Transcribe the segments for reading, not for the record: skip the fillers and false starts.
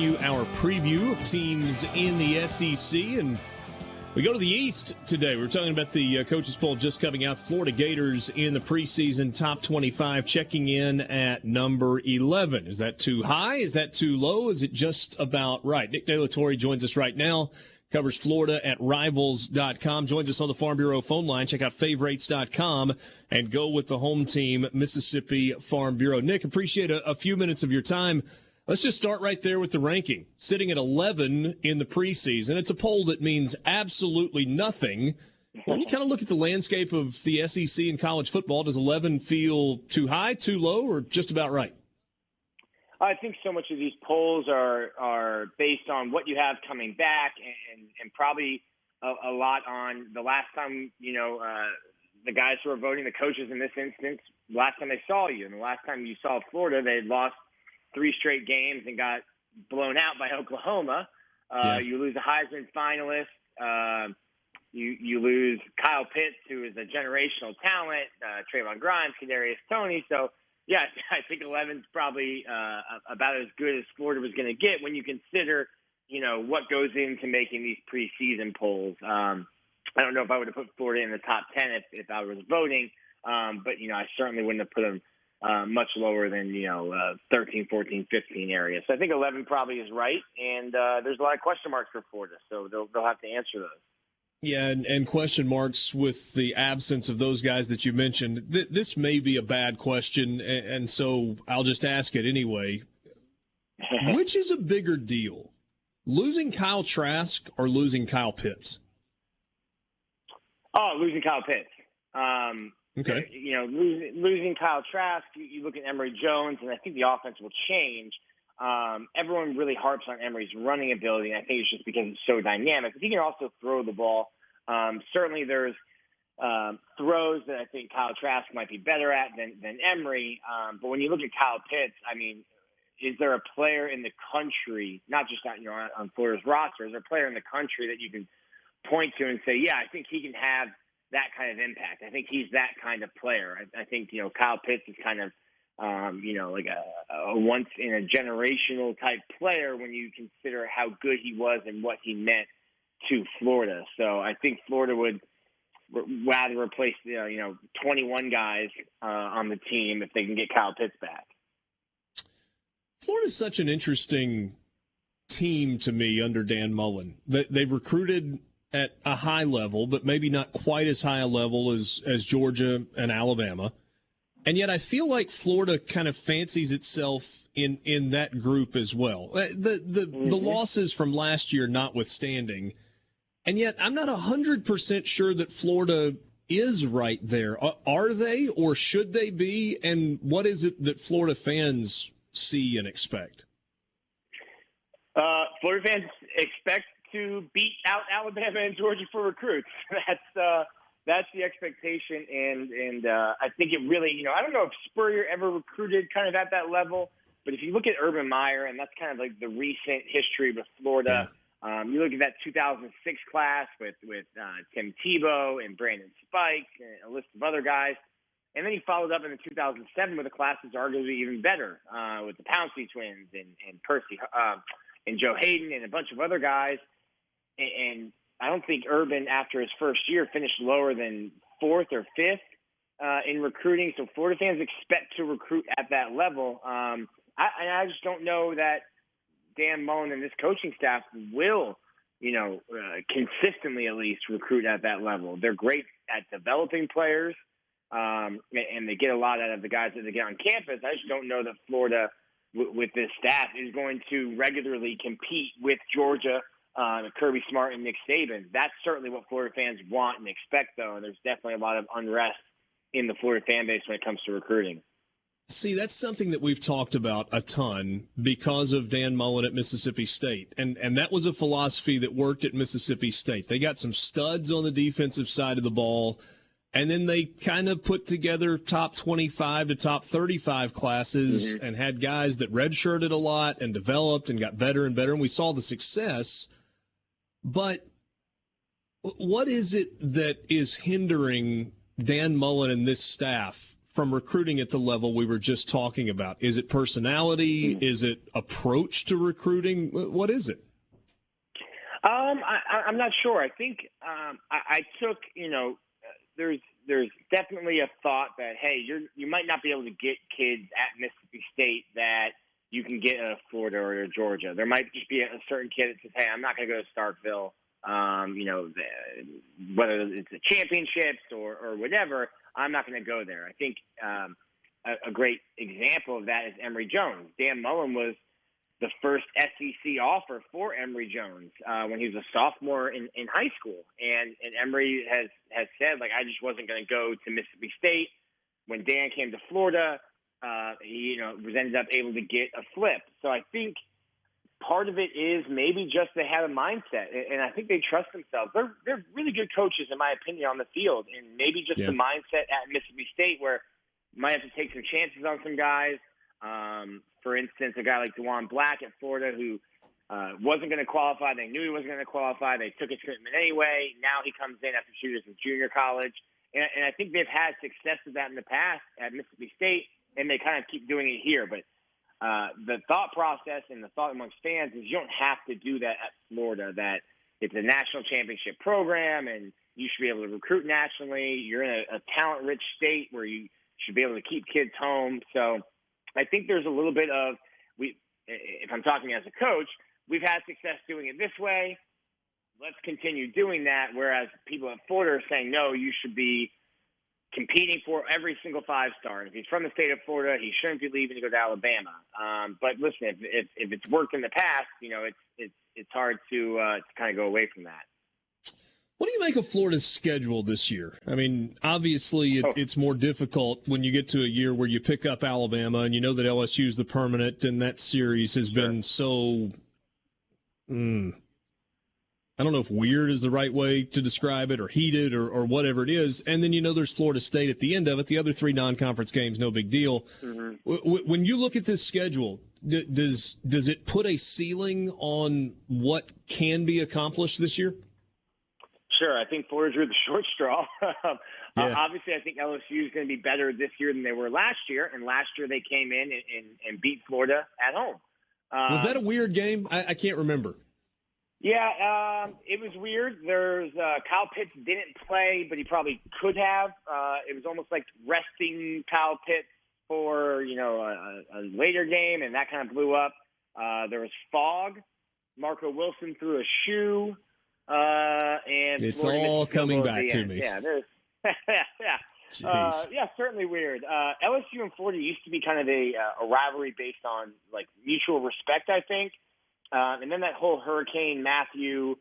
Our preview of teams in the SEC, and we go to the East today. We're talking about the coaches poll just coming out. Florida Gators in the preseason top 25, checking in at number 11. Is that too high? Is that too low? Is it just about right? Nick De La Torre joins us right now, covers Florida at Rivals.com, joins us on the Farm Bureau phone line. Check out favorites.com and go with the home team, Mississippi Farm Bureau. Nick, appreciate a few minutes of your time. Let's just start right there with the ranking. Sitting at 11 in the preseason. It's a poll that means absolutely nothing. When you kind of look at the landscape of the SEC and college football, does 11 feel too high, too low, or just about right? I think so much of these polls are based on what you have coming back and probably a lot on the last time, the guys who are voting, the coaches in this instance, last time they saw you. And the last time you saw Florida, they had lost 3 straight games and got blown out by Oklahoma. You lose a Heisman finalist. You lose Kyle Pitts, who is a generational talent, Trayvon Grimes, Kadarius Toney. So, yeah, I think 11's probably about as good as Florida was going to get when you consider, what goes into making these preseason polls. I don't know if I would have put Florida in the top 10 if I was voting, but, I certainly wouldn't have put them much lower than, 13, 14, 15 area. So I think 11 probably is right, and there's a lot of question marks for Florida, so they'll have to answer those. Yeah, and question marks with the absence of those guys that you mentioned. This may be a bad question, and so I'll just ask it anyway. Which is a bigger deal, losing Kyle Trask or losing Kyle Pitts? Oh, losing Kyle Pitts. Okay. Losing Kyle Trask, you look at Emory Jones, and I think the offense will change. Everyone really harps on Emory's running ability, and I think it's just because it's so dynamic. But he can also throw the ball. Certainly there's throws that I think Kyle Trask might be better at than Emory. But when you look at Kyle Pitts, I mean, is there a player in the country, not just on Florida's roster, is there a player in the country that you can point to and say, yeah, I think he can have that kind of impact? I think he's that kind of player. I think, Kyle Pitts is kind of, like a once in a generational type player when you consider how good he was and what he meant to Florida. So I think Florida would rather replace, 21 guys on the team if they can get Kyle Pitts back. Florida's such an interesting team to me under Dan Mullen. They've recruited at a high level, but maybe not quite as high a level as Georgia and Alabama. And yet I feel like Florida kind of fancies itself in that group as well. The losses from last year notwithstanding. And yet I'm not 100% sure that Florida is right there. Are they, or should they be? And what is it that Florida fans see and expect? Florida fans expect to beat out Alabama and Georgia for recruits. That's the expectation, and I think it really, I don't know if Spurrier ever recruited kind of at that level, but if you look at Urban Meyer, and that's kind of like the recent history with Florida, you look at that 2006 class with Tim Tebow and Brandon Spike and a list of other guys, and then he followed up in the 2007 with a class that's arguably even better with the Pouncey twins and Percy and Joe Hayden and a bunch of other guys. And I don't think Urban, after his first year, finished lower than 4th or 5th in recruiting. So Florida fans expect to recruit at that level. I just don't know that Dan Mullen and this coaching staff will, consistently at least recruit at that level. They're great at developing players, and they get a lot out of the guys that they get on campus. I just don't know that Florida, with this staff, is going to regularly compete with Georgia, Kirby Smart and Nick Saban. That's certainly what Florida fans want and expect, though, and there's definitely a lot of unrest in the Florida fan base when it comes to recruiting. See, that's something that we've talked about a ton because of Dan Mullen at Mississippi State, and that was a philosophy that worked at Mississippi State. They got some studs on the defensive side of the ball, and then they kind of put together top 25 to top 35 classes and had guys that redshirted a lot and developed and got better and better, and we saw the success. But what is it that is hindering Dan Mullen and this staff from recruiting at the level we were just talking about? Is it personality? Is it approach to recruiting? What is it? I'm not sure. I think I took, there's definitely a thought that, hey, you might not be able to get kids at Mississippi State that you can get at Florida or Georgia. There might just be a certain kid that says, hey, I'm not going to go to Starkville. Whether it's the championships or whatever, I'm not going to go there. I think a great example of that is Emory Jones. Dan Mullen was the first SEC offer for Emory Jones when he was a sophomore in high school. And Emory has said, like, I just wasn't going to go to Mississippi State. When Dan came to Florida, he was ended up able to get a flip. So I think part of it is maybe just they have a mindset, and I think they trust themselves. They're really good coaches, in my opinion, on the field, and maybe just the mindset at Mississippi State where you might have to take some chances on some guys. For instance, a guy like DeJuan Black at Florida who wasn't going to qualify. They knew he wasn't going to qualify. They took his commitment anyway. Now he comes in after 2 years of junior college. And I think they've had success with that in the past at Mississippi State, and they kind of keep doing it here. But the thought process and the thought amongst fans is you don't have to do that at Florida, that it's a national championship program and you should be able to recruit nationally. You're in a talent-rich state where you should be able to keep kids home. So I think there's a little bit of, if I'm talking as a coach, we've had success doing it this way. Let's continue doing that. Whereas people at Florida are saying, no, you should be competing for every single 5-star. If he's from the state of Florida, he shouldn't be leaving to go to Alabama. But listen, if it's worked in the past, it's hard to kind of go away from that. What do you make of Florida's schedule this year? I mean, obviously it's more difficult when you get to a year where you pick up Alabama and you know that LSU's the permanent, and that series has been so I don't know if weird is the right way to describe it, or heated, or whatever it is. And then there's Florida State at the end of it. The other 3 non-conference games, no big deal. Mm-hmm. When you look at this schedule, does it put a ceiling on what can be accomplished this year? Sure. I think Florida drew the short straw. Obviously, I think LSU is going to be better this year than they were last year. And last year they came in and beat Florida at home. Was that a weird game? I can't remember. Yeah, it was weird. There's Kyle Pitts didn't play, but he probably could have. It was almost like resting Kyle Pitts for a later game, and that kind of blew up. There was fog. Marco Wilson threw a shoe, and it's Florida all coming back to me. Yeah, there's certainly weird. LSU and Florida used to be kind of a rivalry based on like mutual respect, I think. And then that whole Hurricane Matthew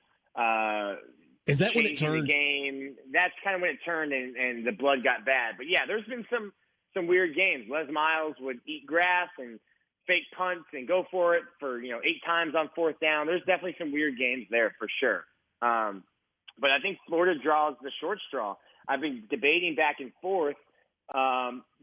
is that when it turned? The game, that's kind of when it turned and the blood got bad. But yeah, there's been some weird games. Les Miles would eat grass and fake punts and go for it for 8 times on 4th down. There's definitely some weird games there for sure. But I think Florida draws the short straw. I've been debating back and forth.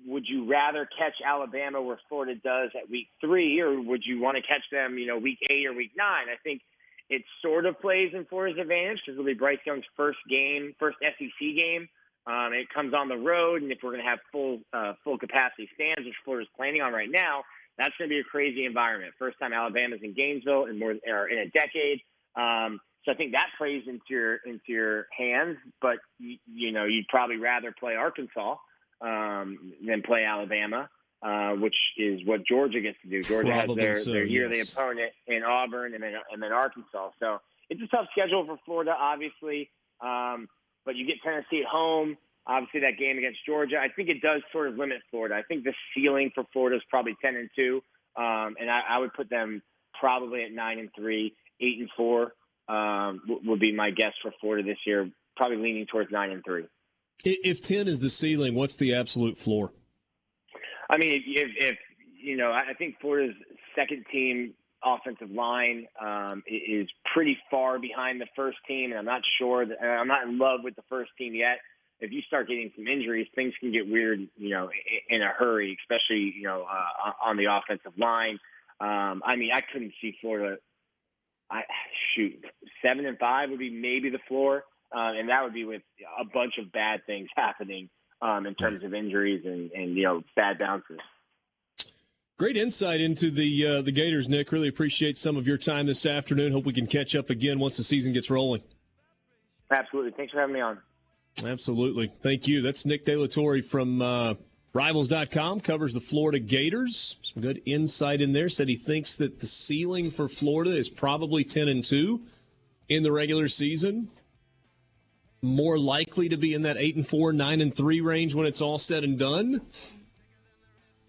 Would you rather catch Alabama where Florida does at week 3, or would you want to catch them, week 8 or week 9? I think it sort of plays in Florida's advantage because it'll be Bryce Young's first SEC game. It comes on the road, and if we're going to have full capacity stands, which Florida's planning on right now, that's going to be a crazy environment. First time Alabama's in Gainesville in in a decade. So I think that plays into your hands, but you'd probably rather play Arkansas than play Alabama, which is what Georgia gets to do. Georgia has their yearly opponent in Auburn and then Arkansas. So it's a tough schedule for Florida, obviously, but you get Tennessee at home. Obviously, that game against Georgia, I think it does sort of limit Florida. I think the ceiling for Florida is probably 10-2, and I would put them probably at 9-3, 8-4 would be my guess for Florida this year. Probably leaning towards 9-3. If 10 is the ceiling, what's the absolute floor? I mean, if I think Florida's second team offensive line is pretty far behind the first team, and I'm not in love with the first team yet. If you start getting some injuries, things can get weird, in a hurry, especially, on the offensive line. I mean, I couldn't see Florida. 7-5 would be maybe the floor. And that would be with a bunch of bad things happening in terms of injuries and bad bounces. Great insight into the Gators, Nick. Really appreciate some of your time this afternoon. Hope we can catch up again once the season gets rolling. Absolutely. Thanks for having me on. Absolutely. Thank you. That's Nick De La Torre from Rivals.com, covers the Florida Gators. Some good insight in there. Said he thinks that the ceiling for Florida is probably 10-2 in the regular season. More likely to be in that 8-4, 9-3 range when it's all said and done.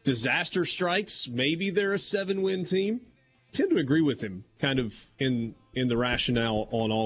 Disaster strikes, maybe they're a 7-win team. I tend to agree with him kind of in the rationale on all